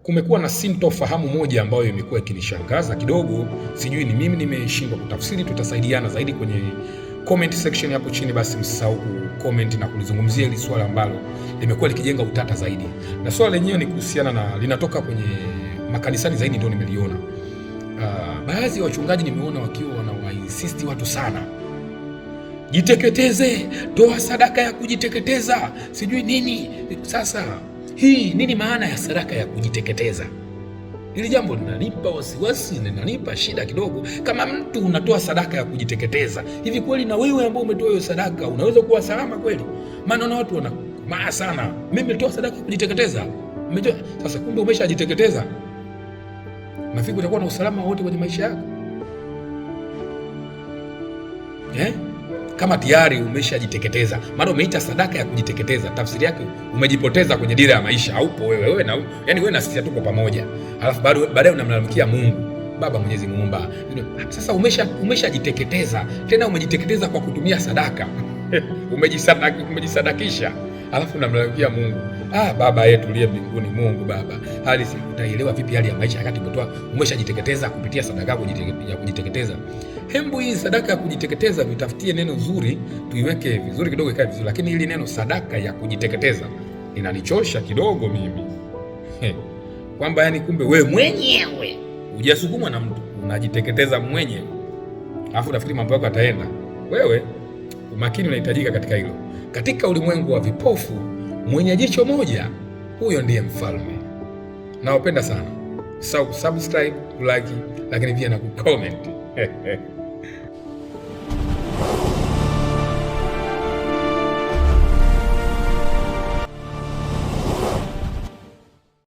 kumekuwa na sintofahamu moja ambayo imekuwa ikinishangaza kidogo. Sijui ni mimi nimeshindwa kutafsiri. Tutasaidiana zaidi kwenye comment section hapo chini. Basi msisahau comment na kulizungumzia hili swala ambalo limekuwa likijenga utata zaidi, na swala lenyewe ni kuhusiana na linatoka kwenye makanisani zaidi, ndio nimeliona. Baadhi ya wachungaji nimeona wakiwa wanawainsist watu sana, jiteketeze, toa sadaka ya kujiteketeza, sijui nini. Sasa hii nini maana ya sadaka ya kujiteketeza? Hili jambo linanipa wasiwasi, linanipa shida kidogo. Kama mtu unatoa sadaka ya kujiteketeza, hivi kweli na wewe ambao umetoa hiyo sadaka unaweza kuwa salama kweli? Maana na watu wanamaa sana, mimi nimetoa sadaka ya kujiteketeza. Sasa kumbe umeshajiteketeza, nafikiri utakuwa na usalama wote kwenye maisha yako kama tayari umeshajiteketeza. Maana umeita sadaka ya kujiteketeza, tafsiri yake umejipoteza kwenye dira ya maisha. Haupo wewe na yani wewe na sisi tuko pamoja, alafu baadaye unamlalamikia Mungu Baba Mwenyezi Muumba. Sasa umeshajiteketeza, tena umejiteketeza kwa kutumia sadaka umejisadakisha, alafu unamlalamikia Mungu. Baba yetu uliye mbinguni, Mungu Baba, hali utaelewa vipi hali ya maisha wakati umeshajiteketeza kupitia sadaka ya kujiteketeza? Hembu hii sadaka ya kujiteketeza vitafutie neno zuri, tuiweke vizuri kidogo, ikae vizuri. Lakini hili neno sadaka ya kujiteketeza linanichosha kidogo mimi kwamba yani kumbe wewe mwenyewe hujasukumwa na mtu, unajiteketeza mwenyewe, alafu nafikiri mambo yako yataenda. Wewe umakini unahitajika katika hilo. Katika ulimwengu wa vipofu, mwenye jicho moja, huyo ndiye mfalme. Nawapenda sana. Subscribe, like, lakini pia na kucomment